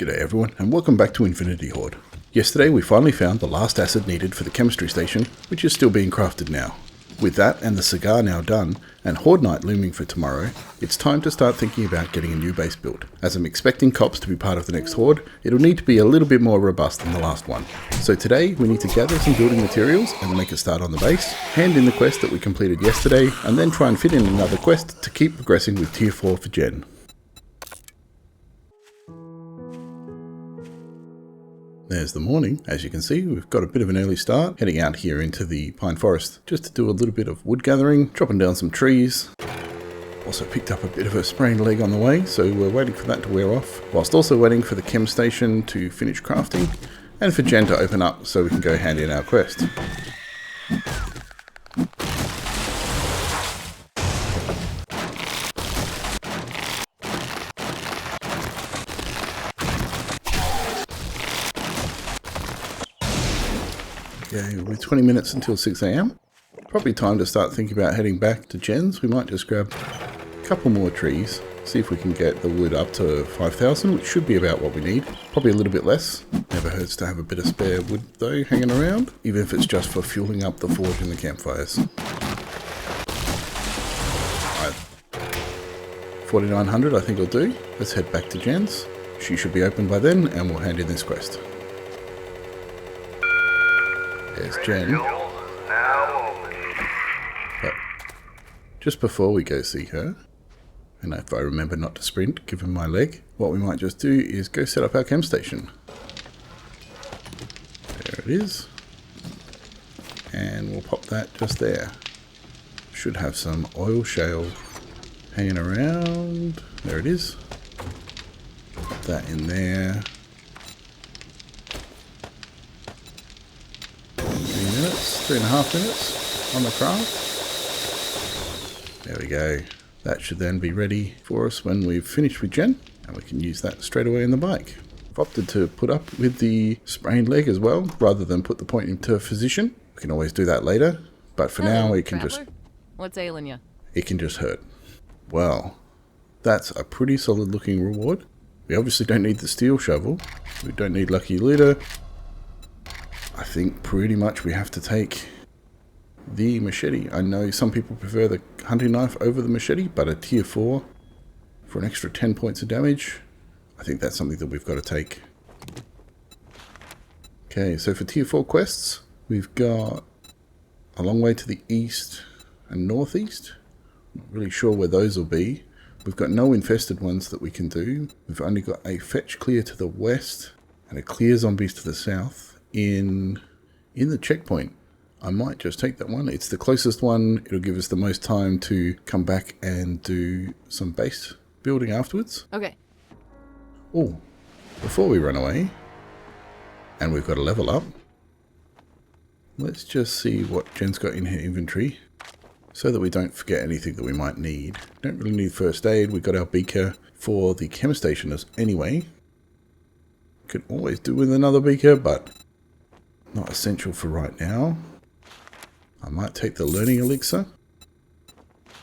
G'day everyone, and welcome back to Infinity Horde. Yesterday we finally found the last acid needed for the chemistry station, which is still being crafted now. With that and the cigar now done, and Horde night looming for tomorrow, it's time to start thinking about getting a new base built. As I'm expecting cops to be part of the next Horde, it'll need to be a little bit more robust than the last one. So today we need to gather some building materials and make a start on the base, hand in the quest that we completed yesterday, and then try and fit in another quest to keep progressing with tier 4 for Jen. There's the morning. As you can see, we've got a bit of an early start, heading out here into the pine forest just to do a little bit of wood gathering, chopping down some trees. Also picked up a bit of a sprained leg on the way, so we're waiting for that to wear off, whilst also waiting for the chem station to finish crafting and for Jen to open up so we can go hand in our quest. Okay, we're 20 minutes until 6 AM. Probably time to start thinking about heading back to Jen's. We might just grab a couple more trees, see if we can get the wood up to 5,000, which should be about what we need. Probably a little bit less. Never hurts to have a bit of spare wood though hanging around, even if it's just for fueling up the forge and the campfires. 4,900 I think will do. Let's head back to Jen's. She should be open by then and we'll hand in this quest. There's Jen. But just before we go see her, and if I remember not to sprint, given my leg, what we might just do is go set up our chem station. There it is. And we'll pop that just there. Should have some oil shale hanging around. There it is. Pop that in there. 3.5 minutes on the craft. There we go. That should then be ready for us when we've finished with Jen, and we can use that straight away in the bike. I've opted to put up with the sprained leg as well, rather than put the point into a physician. We can always do that later, but for now it can traveler? What's ailing you? It can just hurt. Well, that's a pretty solid looking reward. We obviously don't need the steel shovel. We don't need lucky looter. I think pretty much we have to take the machete. I know some people prefer the hunting knife over the machete, but a tier 4 for an extra 10 points of damage, I think that's something that we've got to take. Okay, so for tier 4 quests, we've got a long way to the east and northeast. Not really sure where those will be. We've got no infested ones that we can do. We've only got a fetch clear to the west and a clear zombies to the south. In the checkpoint, I might just take that one. It's the closest one. It'll give us the most time to come back and do some base building afterwards. Okay. Oh, before we run away, and we've got a level up, let's just see what Jen's got in her inventory so that we don't forget anything that we might need. Don't really need first aid. We've got our beaker for the chem station anyway. Could always do with another beaker, but not essential for right now. I might take the learning elixir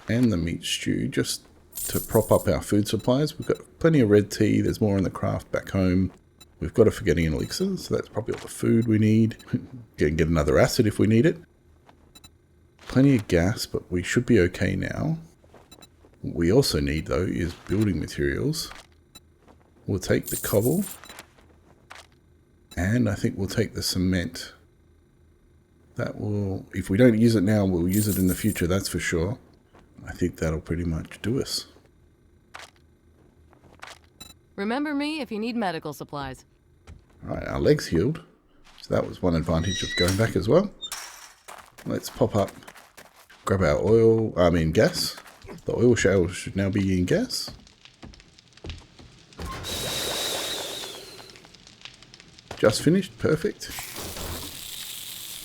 and the meat stew just to prop up our food supplies. We've got plenty of red tea. There's more in the craft back home. We've got a forgetting an elixir, so that's probably all the food we need. Get another acid if we need it. Plenty of gas, but we should be okay now. What we also need though is building materials. We'll take the cobble. And I think we'll take the cement. That will, if we don't use it now, we'll use it in the future, that's for sure. I think that'll pretty much do us. Remember me if you need medical supplies. Alright, our leg's healed. So that was one advantage of going back as well. Let's pop up, grab our gas. The oil shale should now be in gas. Just finished, perfect.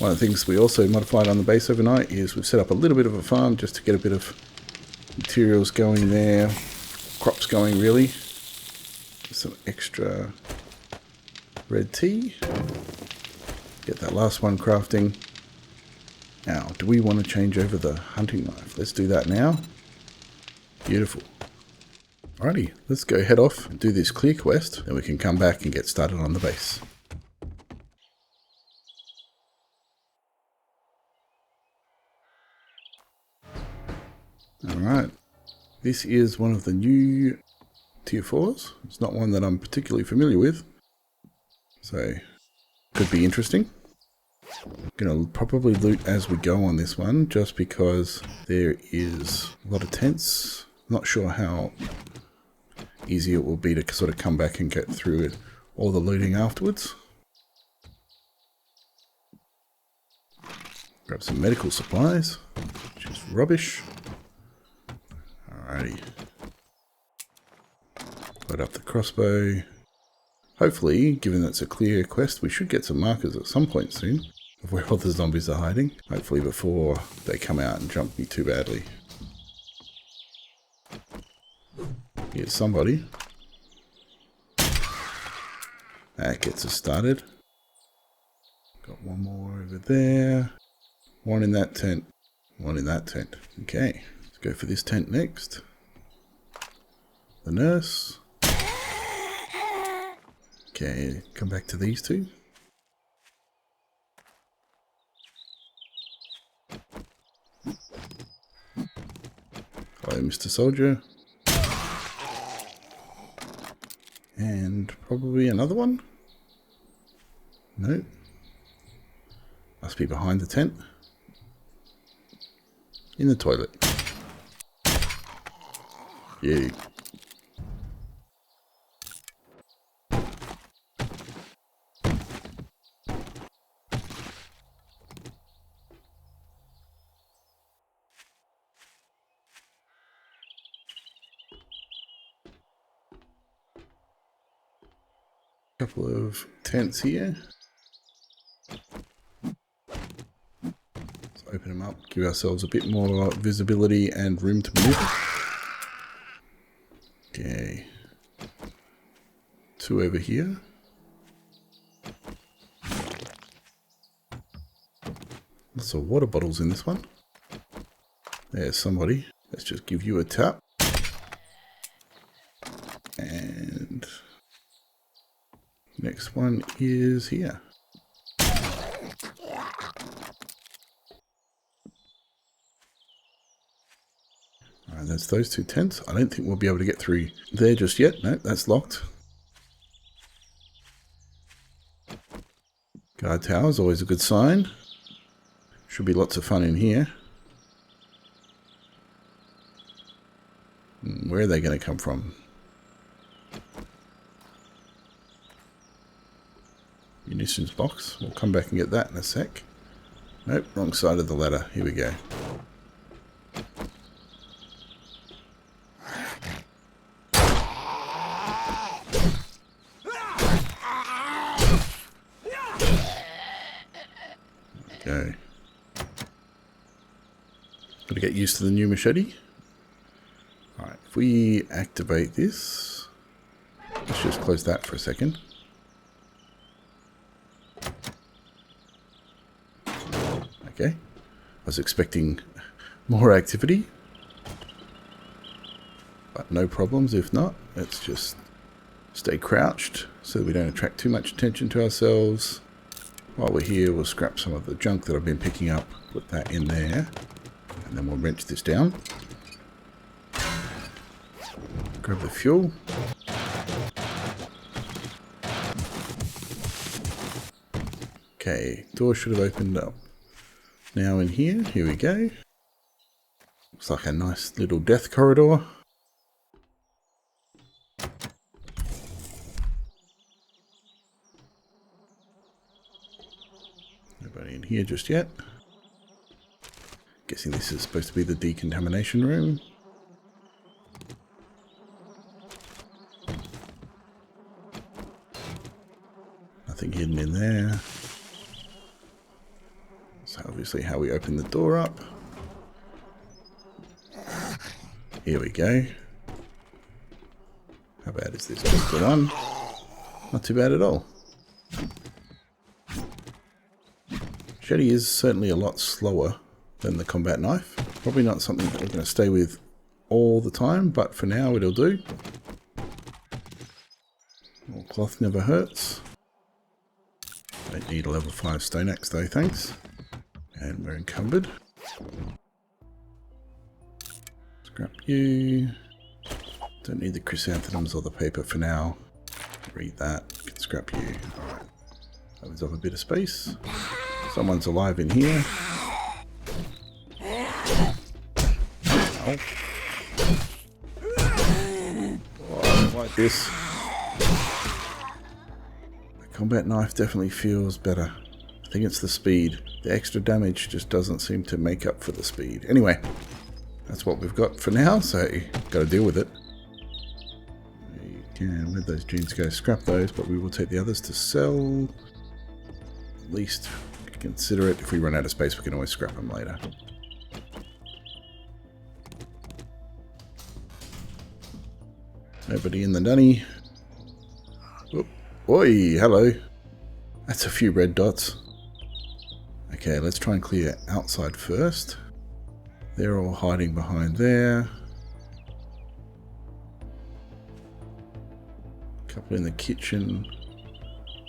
One of the things we also modified on the base overnight is we've set up a little bit of a farm just to get a bit of materials going there, crops going really. Some extra red tea. Get that last one crafting. Now, do we want to change over the hunting knife? Let's do that now. Beautiful. Alrighty, let's go head off and do this clear quest, then we can come back and get started on the base. Alright, this is one of the new tier 4s. It's not one that I'm particularly familiar with, so could be interesting. Gonna probably loot as we go on this one, just because there is a lot of tents. Not sure how easy it will be to sort of come back and get through it, all the looting afterwards. Grab some medical supplies, which is rubbish. Alrighty. Load up the crossbow. Hopefully, given that it's a clear quest, we should get some markers at some point soon of where all the zombies are hiding. Hopefully before they come out and jump me too badly. Here's somebody. That gets us started. Got one more over there. One in that tent. One in that tent. Okay, let's go for this tent next. The nurse. Okay, come back to these two. Hello, Mr. Soldier. And probably another one? Nope. Must be behind the tent. In the toilet. Yeah. Couple of tents here. Let's open them up, give ourselves a bit more visibility and room to maneuver. Okay. Two over here. Lots of water bottles in this one. There's somebody. Let's just give you a tap. And next one is here. Alright, that's those two tents. I don't think we'll be able to get through there just yet. No, that's locked. Guard tower is always a good sign. Should be lots of fun in here. Where are they going to come from? Munitions box. We'll come back and get that in a sec. Nope, wrong side of the ladder. Here we go. Okay. Got to get used to the new machete. Alright, if we activate this, let's just close that for a second. Okay, I was expecting more activity, but no problems if not. Let's just stay crouched so that we don't attract too much attention to ourselves. While we're here, we'll scrap some of the junk that I've been picking up, put that in there, and then we'll wrench this down. Grab the fuel. Okay, door should have opened up. Now in here we go. Looks like a nice little death corridor. Nobody in here just yet. Guessing this is supposed to be the decontamination room. Nothing hidden in there. That's obviously how we open the door up. Here we go. How bad is this? Just the one? Not too bad at all. Machete is certainly a lot slower than the combat knife. Probably not something that we're going to stay with all the time, but for now it'll do. Cloth never hurts. Don't need a level 5 stone axe though, thanks. And we're encumbered. Scrap you. Don't need the chrysanthemums or the paper for now. Read that. Can scrap you. Alright. Opens up a bit of space. Someone's alive in here. Ow. Oh, I don't like this. The combat knife definitely feels better. I think it's the speed. The extra damage just doesn't seem to make up for the speed. Anyway, that's what we've got for now, so got to deal with it. We can, where'd those jeans go? Scrap those, but we will take the others to sell. At least consider it. If we run out of space, we can always scrap them later. Nobody in the dunny. Oop. Oi, hello. That's a few red dots. Okay, let's try and clear outside first. They're all hiding behind there. A couple in the kitchen.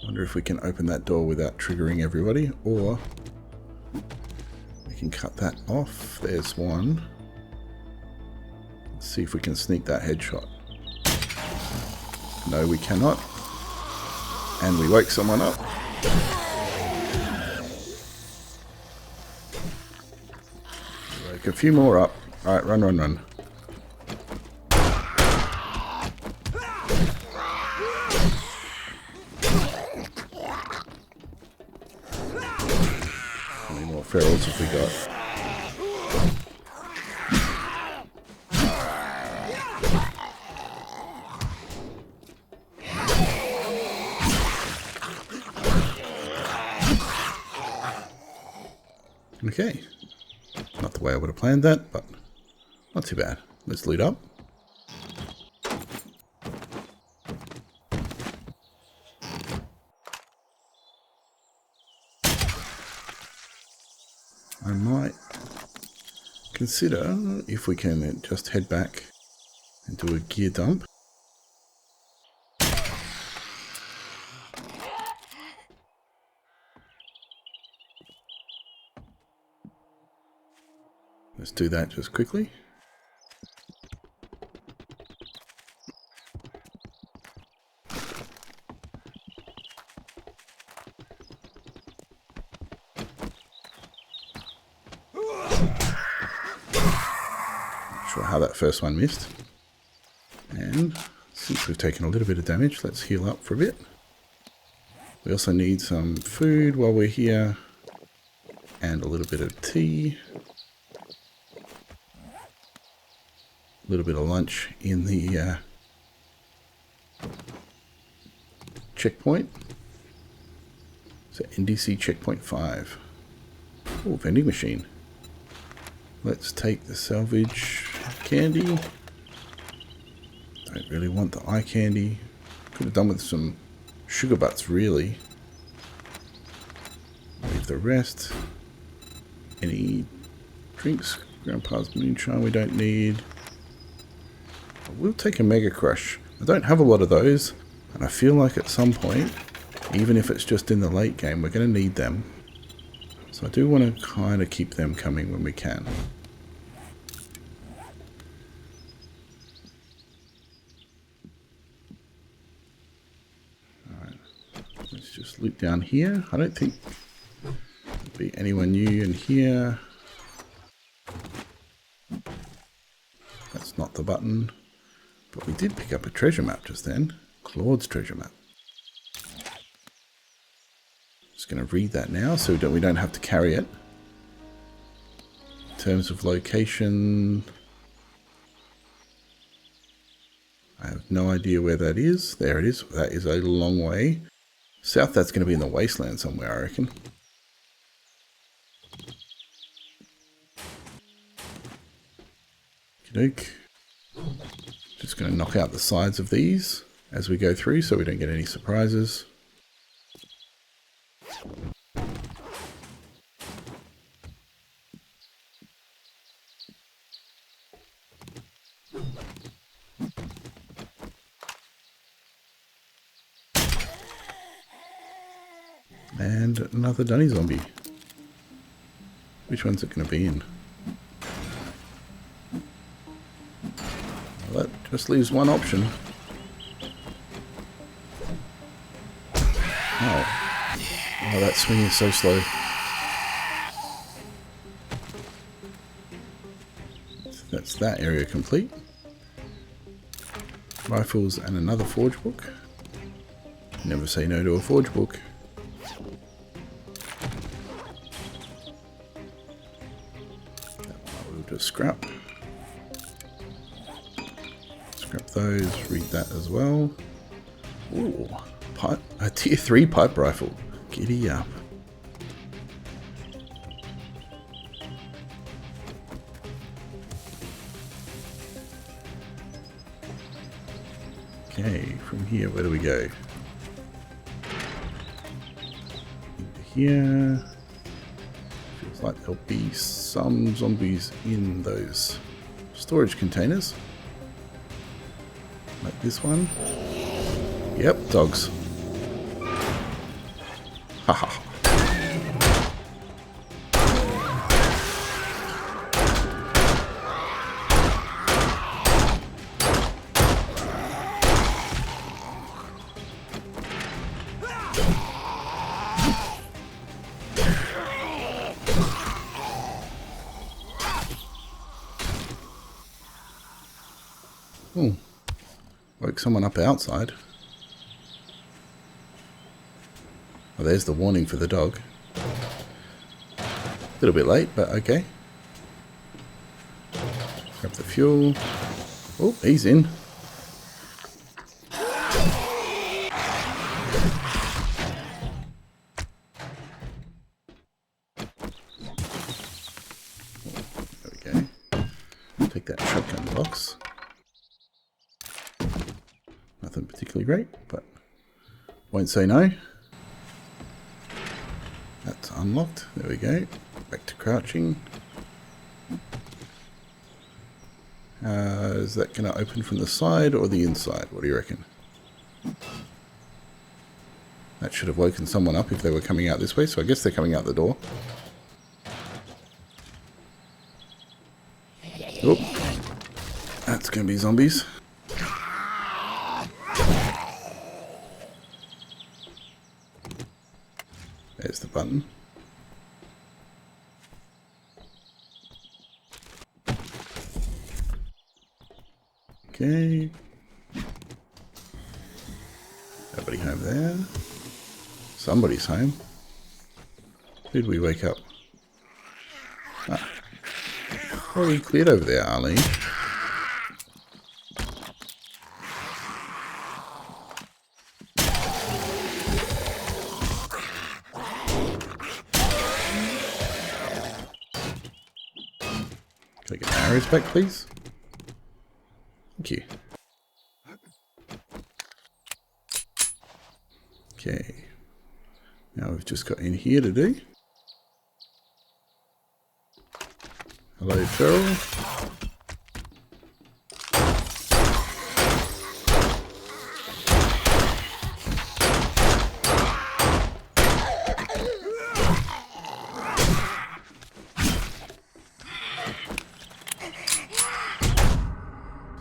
Wonder if we can open that door without triggering everybody, or we can cut that off. There's one. Let's see if we can sneak that headshot. No, we cannot. And we wake someone up. Wake a few more up. Alright, run, run, run. How many more ferals have we got? Okay, not the way I would have planned that, but not too bad. Let's loot up. I might consider if we can just head back and do a gear dump. Let's do that just quickly. Not sure how that first one missed. And since we've taken a little bit of damage, let's heal up for a bit. We also need some food while we're here, and a little bit of tea. A little bit of lunch in the checkpoint. So NDC Checkpoint 5. Oh, vending machine. Let's take the salvage candy. Don't really want the eye candy. Could have done with some sugar butts, really. Leave the rest. Any drinks? Grandpa's moonshine we don't need. We'll take a Mega Crush. I don't have a lot of those, and I feel like at some point, even if it's just in the late game, we're going to need them. So I do want to kind of keep them coming when we can. Alright, let's just look down here. I don't think there'll be anyone new in here. That's not the button. But we did pick up a treasure map just then. Claude's treasure map. Just going to read that now so we don't have to carry it. In terms of location, I have no idea where that is. There it is. That is a long way south. That's going to be in the wasteland somewhere, I reckon. Okey-doke. Just going to knock out the sides of these as we go through so we don't get any surprises. And another dunny zombie. Which one's it going to be in? Well, that just leaves one option. Oh, that swing is so slow. So that's that area complete. Rifles and another forge book. Never say no to a forge book. We'll just scrap. Scrap those, read that as well. Ooh, a tier 3 pipe rifle. Giddy up. Okay, from here, where do we go? Into here. Feels like there'll be some zombies in those storage containers. Like this one. Yep, dogs. Haha. Oh, woke someone up outside. Oh, there's the warning for the dog. A little bit late, but okay. Grab the fuel. Oh, he's in. There we go. Take that shotgun box. Nothing particularly great, but won't say no. That's unlocked. There we go. Back to crouching. Is that going to open from the side or the inside? What do you reckon? That should have woken someone up if they were coming out this way, so I guess they're coming out the door. Oh, that's going to be zombies. There's the button. Okay. Nobody home there. Somebody's home. Who'd we wake up? Ah. Already cleared over there, Arlene. Can I get my arrows back, please? Thank you. Okay. Now we've just got in here to do. Hello, Feral.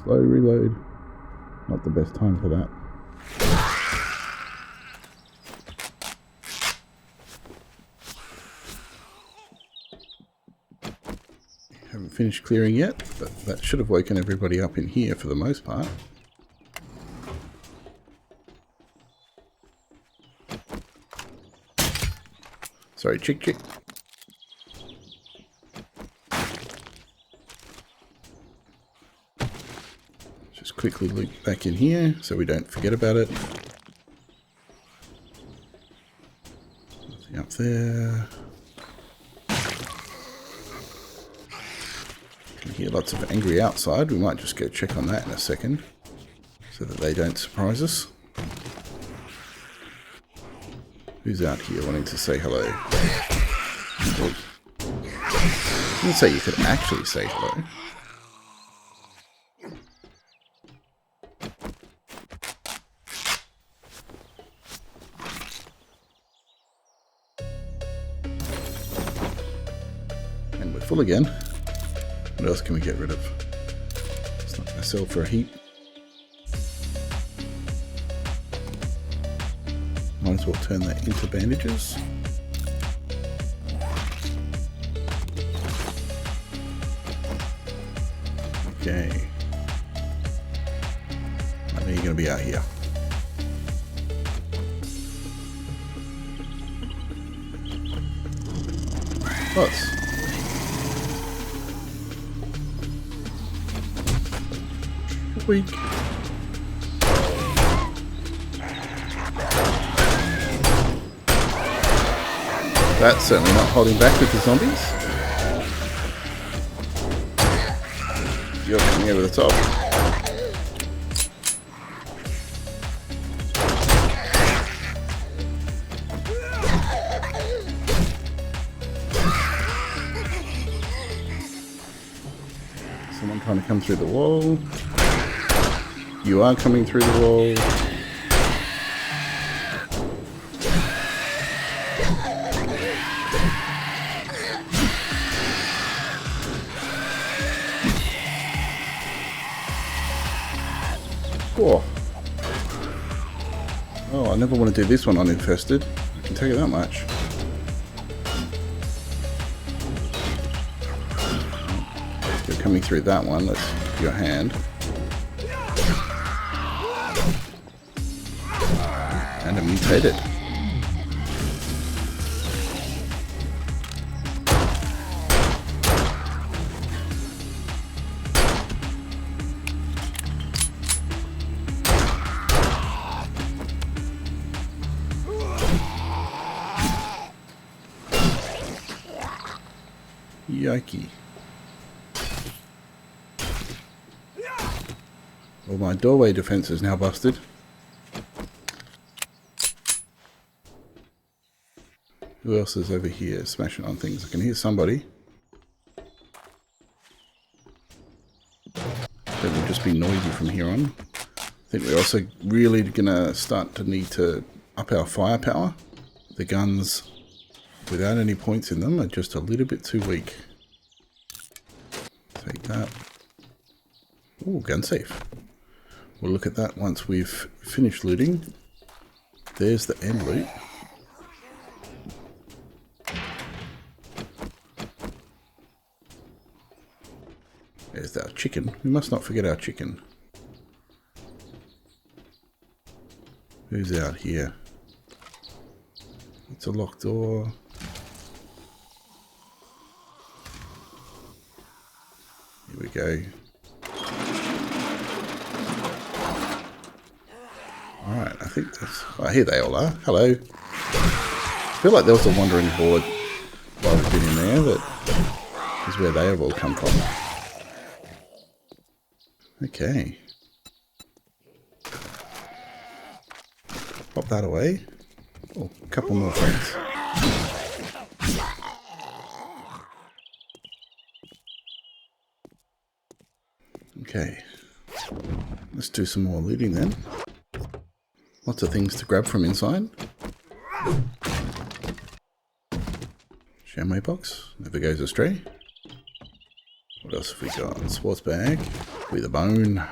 Slow reload. Not the best time for that. Haven't finished clearing yet, but that should have woken everybody up in here for the most part. Sorry, chick. Just quickly loop back in here so we don't forget about it. Nothing up there. Can hear lots of angry outside. We might just go check on that in a second so that they don't surprise us. Who's out here wanting to say hello? Well, I didn't say you could actually say hello. full again. What else can we get rid of? It's not going to sell for a heap. Might as well turn that into bandages. Okay. I know you're going to be out here. Lots. Weak. That's certainly not holding back with the zombies. You're coming over the top. Someone trying to come through the wall. You are coming through the wall. Oh. Oh, I never want to do this one uninfested. I can tell you that much. You're coming through that one. Let's give your hand. And a mutated. Yikey. Well, my doorway defense is now busted. Who else is over here smashing on things? I can hear somebody. That will just be noisy from here on. I think we're also really going to start to need to up our firepower. The guns, without any points in them, are just a little bit too weak. Take that. Ooh, gun safe. We'll look at that once we've finished looting. There's the end loot. There's our chicken. We must not forget our chicken. Who's out here? It's a locked door. Here we go. Alright, I think that's... Oh, here they all are. Hello. I feel like there was a wandering horde while we've been in there. That is where they have all come from. Okay. Pop that away. Oh, a couple more friends. Okay. Let's do some more looting then. Lots of things to grab from inside. Chamois box. Never goes astray. What else have we got? Sports bag. With a bone.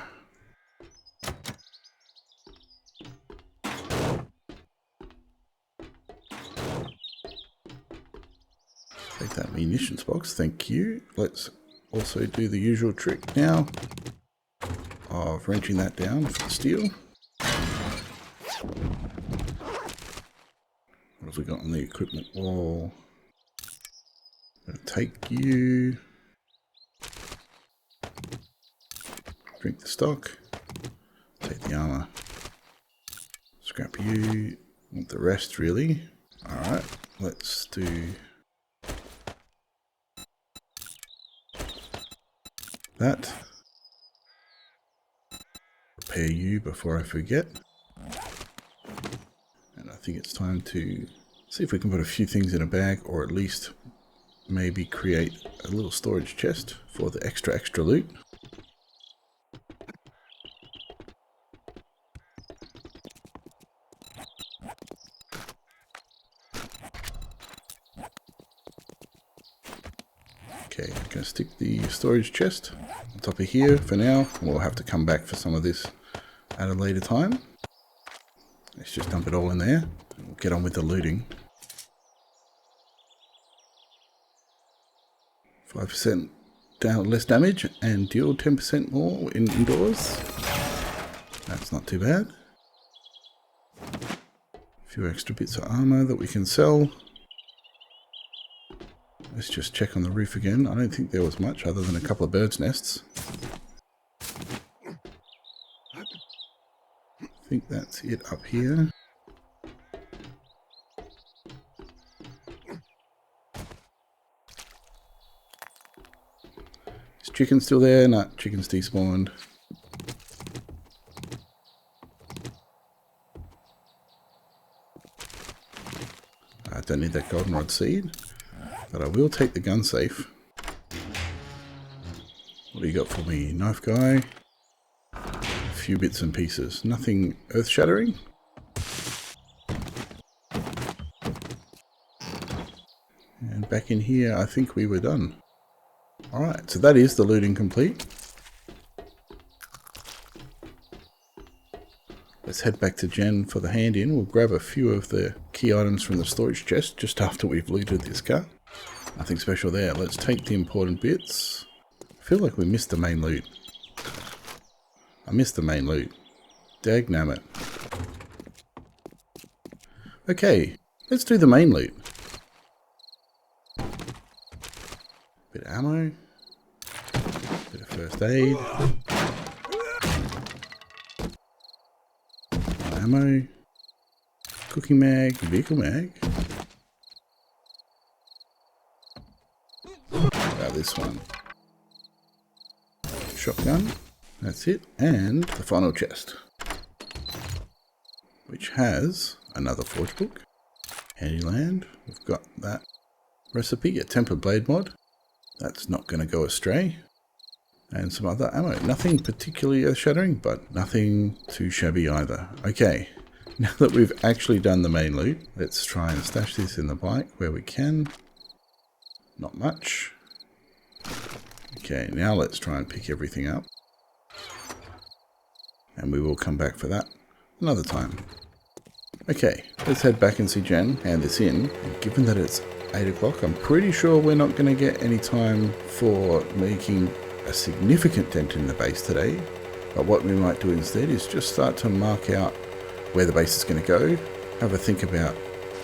Take that munitions box, thank you. Let's also do the usual trick now of wrenching that down for the steel. What have we got on the equipment wall? I'm going to take you. Drink the stock. Take the armor. Scrap you. Want the rest really. Alright, let's do that. Prepare you before I forget. And I think it's time to see if we can put a few things in a bag, or at least maybe create a little storage chest for the extra loot. Okay, I'm going to stick the storage chest on top of here for now. We'll have to come back for some of this at a later time. Let's just dump it all in there. We'll get on with the looting. 5% less damage and deal 10% more indoors. That's not too bad. A few extra bits of armor that we can sell. Let's just check on the roof again. I don't think there was much other than a couple of birds' nests. I think that's it up here. Is chicken still there? No, chicken's despawned. I don't need that goldenrod seed, but I will take the gun safe. What do you got for me? Knife guy. A few bits and pieces. Nothing earth-shattering. And back in here, I think we were done. Alright, so that is the looting complete. Let's head back to Jen for the hand-in. We'll grab a few of the key items from the storage chest just after we've looted this car. Nothing special there. Let's take the important bits. I feel like we missed the main loot. I missed the main loot. Dagnammit. Okay, let's do the main loot. Bit of ammo. Bit of first aid. Ammo. Cooking mag. Vehicle mag. About this one. Shotgun. That's it. And the final chest, which has another forge book. Handyland. We've got that recipe, a tempered blade mod. That's not going to go astray. And some other ammo. Nothing particularly earth-shattering, but nothing too shabby either. Okay, now that we've actually done the main loot, let's try and stash this in the bike where we can. Not much. Okay, now let's try and pick everything up. And we will come back for that another time. Okay, let's head back and see Jen hand this in. And given that it's 8 o'clock, I'm pretty sure we're not going to get any time for making a significant dent in the base today. But what we might do instead is just start to mark out where the base is going to go. Have a think about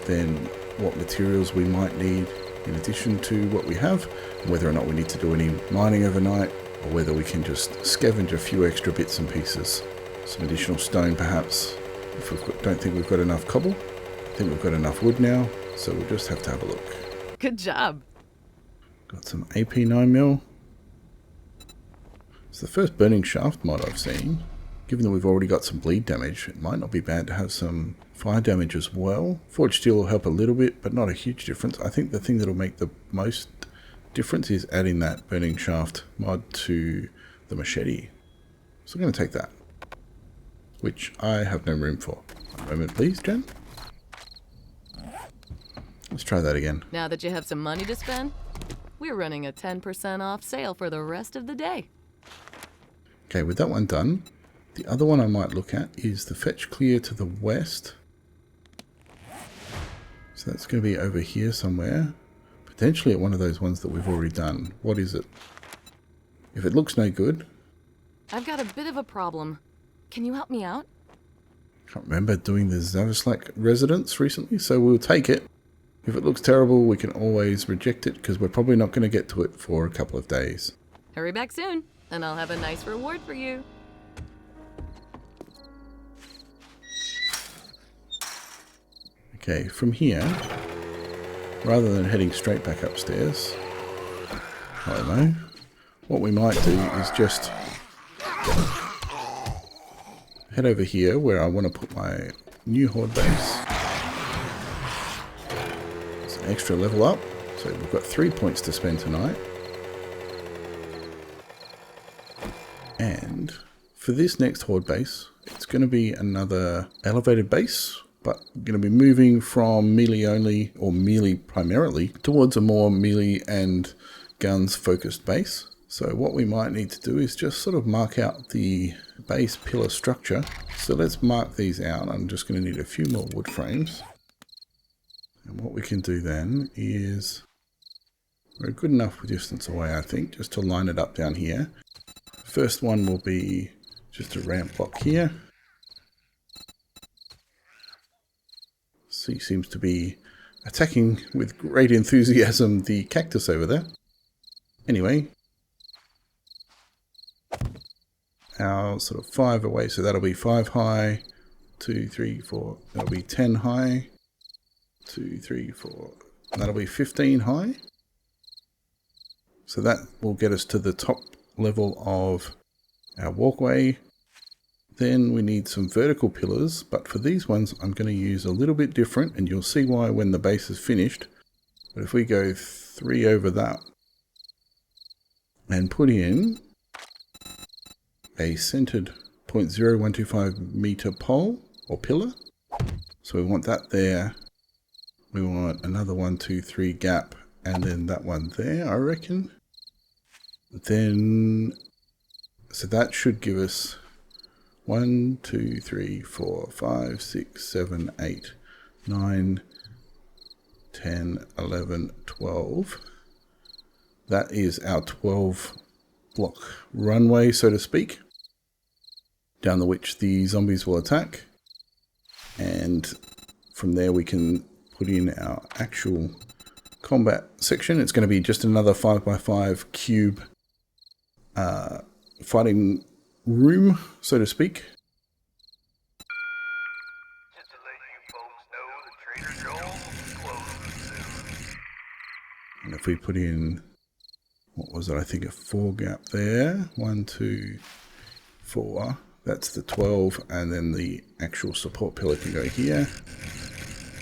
then what materials we might need in addition to what we have. And whether or not we need to do any mining overnight, or whether we can just scavenge a few extra bits and pieces. Some additional stone perhaps. If we don't think we've got enough cobble. I think we've got enough wood now, so we'll just have to have a look. Good job. Got some AP 9mm. It's the first burning shaft mod I've seen. Given that we've already got some bleed damage, it might not be bad to have some fire damage as well. Forged steel will help a little bit, but not a huge difference. I think the thing that will make the most difference is adding that burning shaft mod to the machete. So I'm going to take that, which I have no room for. A moment please, Jen. Let's try that again. Now that you have some money to spend, we're running a 10% off sale for the rest of the day. Okay, with that one done, the other one I might look at is the fetch clear to the west. So that's going to be over here somewhere. Potentially at one of those ones that we've already done. What is it? If it looks no good... I've got a bit of a problem. Can you help me out? Can't remember doing the Zavaslak residence recently, so we'll take it. If it looks terrible, we can always reject it, because we're probably not going to get to it for a couple of days. Hurry back soon, and I'll have a nice reward for you. Okay, from here, rather than heading straight back upstairs, I don't know, what we might do is just head over here where I want to put my new Horde base. It's an extra level up, so we've got 3 points to spend tonight. And for this next Horde base, it's going to be another elevated base, but going to be moving from melee only, or melee primarily, towards a more melee and guns focused base. So what we might need to do is just sort of mark out the base pillar structure. So let's mark these out. I'm just going to need a few more wood frames. And what we can do then is, we're a good enough distance away, I think, just to line it up down here. First one will be just a ramp block here. He seems to be attacking with great enthusiasm the cactus over there. Anyway, our sort of 5 away, so that'll be 5 high, 2, 3, 4, that'll be 10 high, 2, 3, 4, that'll be 15 high. So that will get us to the top level of our walkway. Then we need some vertical pillars, but for these ones I'm going to use a little bit different, and you'll see why when the base is finished. But if we go 3 over that and put in a centered 0.0125 meter pole or pillar, so we want that there. We want another 1, 2, 3 gap, and then that one there, I reckon. Then, so that should give us 1, 2, 3, 4, 5, 6, 7, 8, 9, 10, 11, 12. That is our 12 block runway, so to speak, down the which the zombies will attack. And from there we can put in our actual combat section. It's going to be just another 5x5 cube fighting room, so to speak. Just to let you folks know, the Trader Joel's closing soon. And if we put in, what was it, I think a 4 gap there, 1, 2, 4, that's the 12, and then the actual support pillar can go here.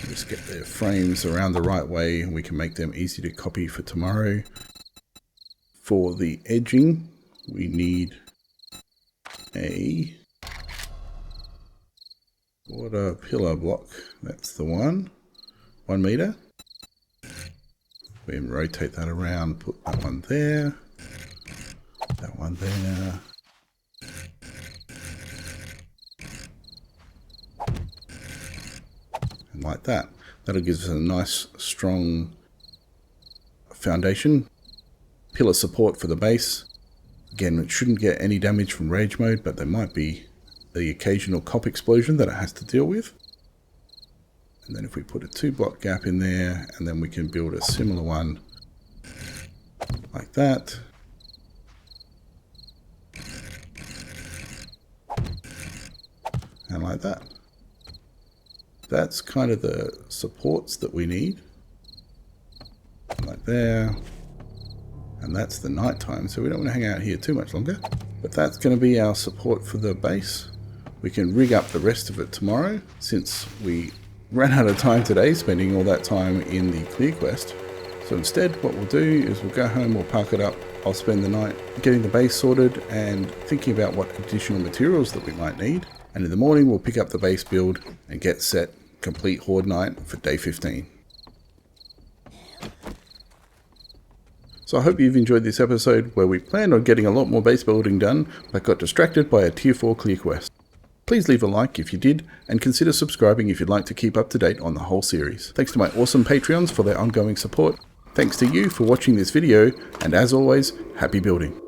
Just get their frames around the right way, and we can make them easy to copy for tomorrow. For the edging, we need a water pillar block. That's the one. 1 meter. We can rotate that around, put that one there, that one there. And like that. That'll give us a nice strong foundation. Pillar support for the base. Again, it shouldn't get any damage from rage mode, but there might be the occasional cop explosion that it has to deal with. And then if we put a 2 block gap in there, and then we can build a similar one like that. And like that. That's kind of the supports that we need. Like there. And that's the night time, so we don't want to hang out here too much longer. But that's going to be our support for the base. We can rig up the rest of it tomorrow, since we ran out of time today, spending all that time in the clear quest. So instead, what we'll do is we'll go home, we'll park it up. I'll spend the night getting the base sorted and thinking about what additional materials that we might need. And in the morning, we'll pick up the base build and get set, complete Horde night for day 15. So I hope you've enjoyed this episode where we planned on getting a lot more base building done, but got distracted by a tier 4 clear quest. Please leave a like if you did, and consider subscribing if you'd like to keep up to date on the whole series. Thanks to my awesome Patreons for their ongoing support. Thanks to you for watching this video, and as always, happy building.